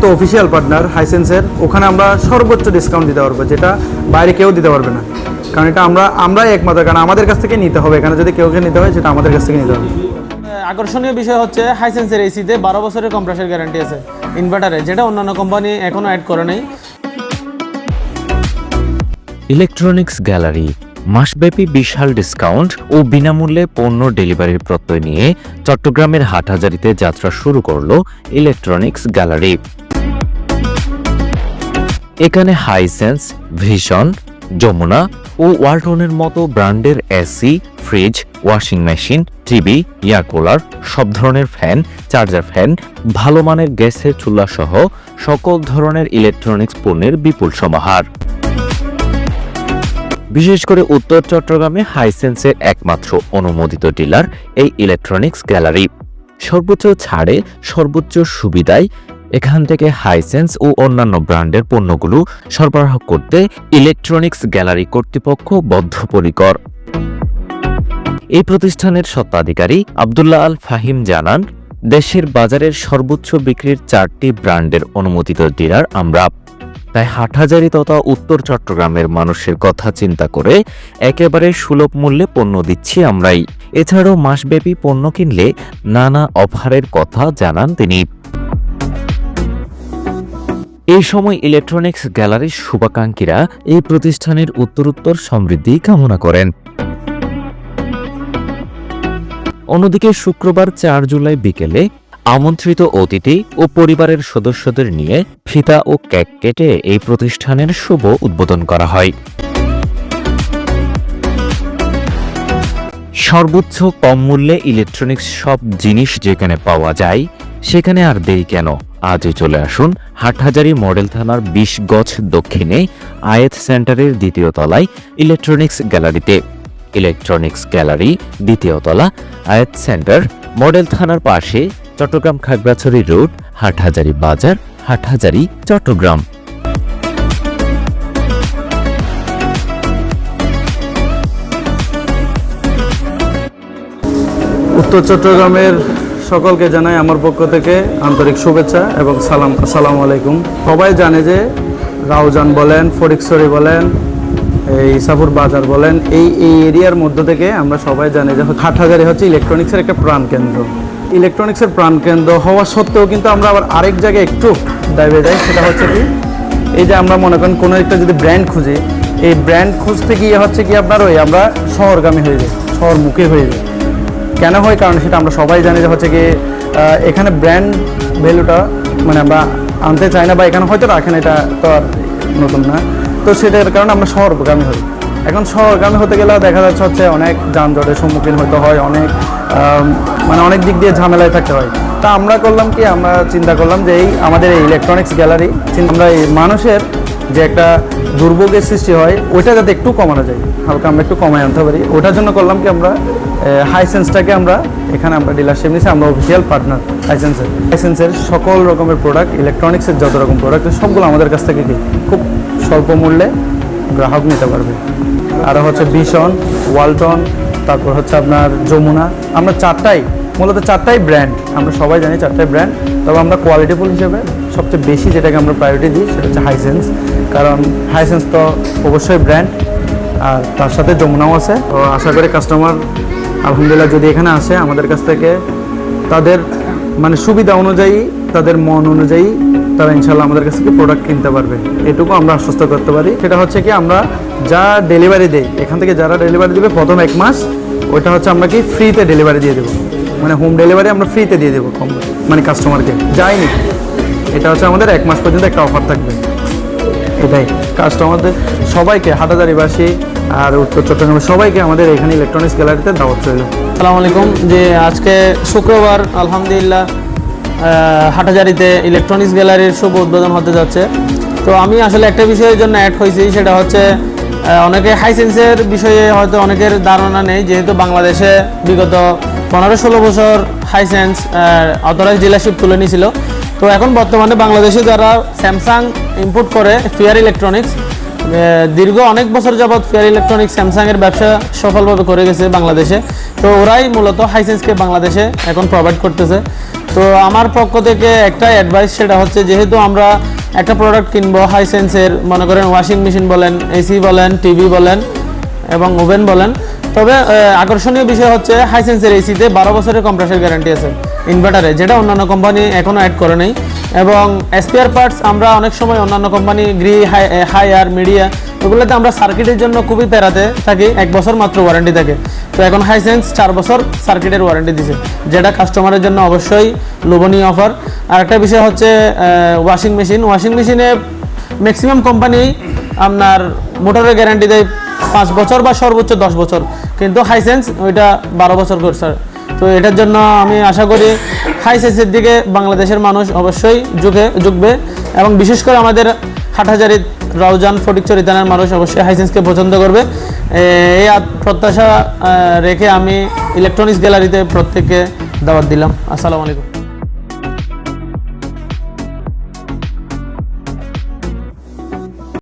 যেহেতু official partner হাইসেন্সের, ওখানে আমরা সর্বোচ্চ ডিসকাউন্ট দিতে পারবো, যেটা বাইরে কেউ দিতে পারবে না। কারণ এটা আমরাই একমাত্র, কারণ আমাদের কাছ থেকে নিতে হবে। এখানে যদি কেউকে নিতে হয় সেটা আমাদের কাছ থেকে নিতে হবে। আকর্ষণীয় বিষয় হচ্ছে হাইসেন্সের এসিতে 12 বছরের কম্প্রেসর গ্যারান্টি আছে ইনভার্টারে, যেটা অন্যান্য কোম্পানি এখনো অ্যাড করে নেই। ইলেকট্রনিক্স গ্যালারি মাসব্যাপী বিশাল ডিসকাউন্ট ও বিনামূল্যে পণ্য ডেলিভারির প্রত্যয় নিয়ে চট্টগ্রামের হাটহাজারীতে যাত্রা শুরু করলো ইলেকট্রনিক্স গ্যালারি। এখানে হাইসেন্স, ভিশন, যমুনা ও ওয়ালটনের মতো ব্র্যান্ডের AC, fridge, washing machine, TV, air cooler, সব ধরনের ফ্যান, চার্জার ফ্যান, ভালো মানের গ্যাসের চুলা সহ সকল ধরনের ইলেকট্রনিক্স পণ্যের বিপুল সমাহার। বিশেষ করে উত্তর চট্টগ্রামে হাইসেন্সের একমাত্র অনুমোদিত ডিলার এই ইলেকট্রনিক্স গ্যালারি। সর্বোচ্চ ছাড়ে, সর্বোচ্চ সুবিধায় এখান থেকে হাইসেন্স ও অন্যান্য ব্র্যান্ডের পণ্যগুলো সরবরাহ করতে ইলেকট্রনিক্স গ্যালারি কর্তৃপক্ষ বদ্ধপরিকর। এই প্রতিষ্ঠানের স্বত্বাধিকারী আব্দুল্লাহ আল ফাহিম জানান, দেশের বাজারের সর্বোচ্চ বিক্রির 4টি ব্র্যান্ডের অনুমোদিত ডিলার আমরা। তাই হাটহাজারী তথা উত্তর চট্টগ্রামের মানুষের কথা চিন্তা করে একেবারে সুলভ মূল্যে পণ্য দিচ্ছি আমরাই। এছাড়াও মাসব্যাপী পণ্য কিনলে নানা অফারের কথা জানান তিনি। এই সময় ইলেকট্রনিক্স গ্যালারির শুভাকাঙ্ক্ষীরা এই প্রতিষ্ঠানের উত্তরোত্তর সমৃদ্ধি কামনা করেন। অন্যদিকে শুক্রবার 4 জুলাই বিকেলে আমন্ত্রিত অতিথি ও পরিবারের সদস্যদের নিয়ে ফিতা ও কেক কেটে এই প্রতিষ্ঠানের শুভ উদ্বোধন করা হয়। সর্বোচ্চ কম মূল্যে ইলেকট্রনিক্স সব জিনিস যেখানে পাওয়া যায়, সেখানে আর দেরি কেন? আজই চলে আসুন হাটহাজারী মডেল থানার 20 গজ দক্ষিণে আয়েত সেন্টারের 2য় তলায় ইলেকট্রনিক্স গ্যালারিতে। ইলেকট্রনিক্স গ্যালারি 2য় তলা, আয়েত সেন্টার, মডেল থানার পাশে, চট্টগ্রাম খাগড়াছড়ি রোড, হাটহাজারী বাজার, হাটহাজারী, চট্টগ্রাম। উত্তর চট্টগ্রামের সকলকে জানাই আমার পক্ষ থেকে আন্তরিক শুভেচ্ছা এবং সালাম। আসসালামু আলাইকুম। সবাই জানে যে রাউজান বলেন, ফটিকছড়ি বলেন, এই ইসাপুর বাজার বলেন, এই এরিয়ার মধ্য থেকে আমরা সবাই জানি যে হাটহাজারী হচ্ছে ইলেকট্রনিক্সের একটা প্রাণকেন্দ্র। ইলেকট্রনিক্সের প্রাণকেন্দ্র হওয়া সত্ত্বেও কিন্তু আমরা আবার আরেক জায়গায় একটু ডাইভে যাই। সেটা হচ্ছে কি, এই যে আমরা মনে করেন কোনো একটা যদি ব্র্যান্ড খুঁজি, এই ব্র্যান্ড খুঁজতে গিয়ে হচ্ছে কি আপনার আমরা শহরগামী হয়ে যাই, শহরমুখী হয়ে যাই। কেন হয়? কারণ সেটা আমরা সবাই জানি যে হচ্ছে কি এখানে ব্র্যান্ড ভ্যালুটা মানে আমরা আনতে চাই না, বা এখানে হয়তো রাখেন, এটা তো আর নতুন না। তো সেটার কারণে আমরা শহরগামী হই। এখন শহরগামী হতে গেলে দেখা যাচ্ছে হচ্ছে অনেক যানজটের সম্মুখীন হতে হয়, অনেক মানে অনেক দিক দিয়ে ঝামেলায় থাকতে হয়। তা আমরা করলাম কি, আমরা চিন্তা করলাম যে এই আমাদের এই ইলেকট্রনিক্স গ্যালারি, আমরা এই মানুষের যে একটা দুর্ভোগের সৃষ্টি হয় ওইটা যাতে একটু কমানো যায়, হালকা আমরা একটু কমায় আনতে পারি, ওটার জন্য করলাম কি আমরা হাইসেন্সটাকে আমরা এখানে আমরা ডিলারশিপ নিয়েছি। আমরা অফিসিয়াল পার্টনার হাইসেন্সের সকল রকমের প্রোডাক্ট, ইলেকট্রনিক্সের যত রকম প্রোডাক্ট সবগুলো আমাদের কাছ থেকে কি খুব স্বল্প মূল্যে গ্রাহক নিতে পারবে। আরও হচ্ছে ভিশন, ওয়ালটন, তারপর হচ্ছে আপনার যমুনা। আমরা মূলত চারটাই ব্র্যান্ড, আমরা সবাই জানি 4টাই ব্র্যান্ড। তবে আমরা কোয়ালিটিফুল হিসেবে সবচেয়ে বেশি যেটাকে আমরা প্রায়োরিটি দিই সেটা হচ্ছে হাইসেন্স। কারণ হাইসেন্স তো অবশ্যই ব্র্যান্ড, আর তার সাথে যমুনাও আছে। তো আশা করি কাস্টমার আলহামদুলিল্লাহ যদি এখানে আসে আমাদের কাছ থেকে তাদের মানে সুবিধা অনুযায়ী, তাদের মন অনুযায়ী তারা ইনশাল্লাহ আমাদের কাছ থেকে প্রোডাক্ট কিনতে পারবে, এটুকু আমরা আশ্বস্ত করতে পারি। সেটা হচ্ছে কি, আমরা যা ডেলিভারি দেই এখান থেকে, যারা ডেলিভারি দেবে প্রথম 1 মাস, ওইটা হচ্ছে আমরা কি ফ্রিতে ডেলিভারি দিয়ে দেবো, মানে হোম ডেলিভারি আমরা ফ্রিতে দিয়ে দেবো মানে কাস্টমারকে যায়নি। এটা হচ্ছে আমাদের 1 মাস পর্যন্ত একটা অফার থাকবে। এটাই কাস্টমারদের সবাইকে, হাটহাজারীবাসী আর উত্তর চট্টগ্রামের সবাইকে আমাদের এখানে ইলেকট্রনিক্স গ্যালারিতে দাওয়াত রইল। আসসালামু আলাইকুম। যে আজকে শুক্রবার আলহামদুলিল্লাহ হাটহাজারীতে ইলেকট্রনিক্স গ্যালারির শুভ উদ্বোধন হতে যাচ্ছে। তো আমি আসলে একটা বিষয়ের জন্য অ্যাড হয়েছি, সেটা হচ্ছে অনেকে হাইসেন্সের বিষয়ে হয়তো অনেকের ধারণা নেই, যেহেতু বাংলাদেশে বিগত 15-16 বছর হাইসেন্স অথরাইজ ডিলারশিপ তুলে নিয়েছিল। তো এখন বর্তমানে বাংলাদেশে যারা স্যামসাং ইম্পোর্ট করে, ফেয়ার ইলেকট্রনিক্স দীর্ঘ অনেক বছর যাবৎ ফেয়ার ইলেকট্রনিক্স স্যামসাংয়ের ব্যবসা সফলভাবে করে গেছে বাংলাদেশে। তো ওরাই মূলত হাইসেন্সকে বাংলাদেশে এখন প্রোভাইড করতেছে। তো আমার পক্ষ থেকে একটা অ্যাডভাইস, সেটা হচ্ছে যেহেতু আমরা একটা প্রোডাক্ট কিনবো হাইসেন্সের, মনে করেন ওয়াশিং মেশিন বলেন, এসি বলেন, টিভি বলেন এবং ওভেন বলেন, তবে আকর্ষণীয় বিষয় হচ্ছে হাইসেন্সের এসিতে 12 বছরের কম্প্রেসর গ্যারান্টি আছে ইনভার্টারে, যেটা অন্যান্য কোম্পানি এখনও অ্যাড করে নেই। এবং স্পেয়ার পার্টস আমরা অনেক সময় অন্যান্য কোম্পানি হাইয়ার মিডিয়া ওগুলোতে আমরা সার্কিটের জন্য খুবই প্যারাতে থাকি, 1 বছর মাত্র ওয়ারেন্টি থাকে। তো এখন হাইসেন্স 4 বছর সার্কিটের ওয়ারেন্টি দিছে, যেটা কাস্টমারের জন্য অবশ্যই লোভনীয় অফার। আর একটা বিষয় হচ্ছে ওয়াশিং মেশিনে ম্যাক্সিমাম কোম্পানি আপনার মোটরের গ্যারান্টি দেয় 5 বছর বা সর্বোচ্চ 10 বছর, কিন্তু হাইসেন্স ওইটা 12 বছর করছে। তো এটার জন্য আমি আশা করি হাইসেন্সের দিকে বাংলাদেশের মানুষ অবশ্যই ঝুঁকবে এবং বিশেষ করে আমাদের হাটহাজারী, রাউজান, ফটিকছড়ি থানার মানুষ অবশ্যই হাইসেন্সকে পছন্দ করবে। এই প্রত্যাশা রেখে আমি ইলেকট্রনিক্স গ্যালারিতে প্রত্যেককে দাওয়াত দিলাম। আসসালামু আলাইকুম।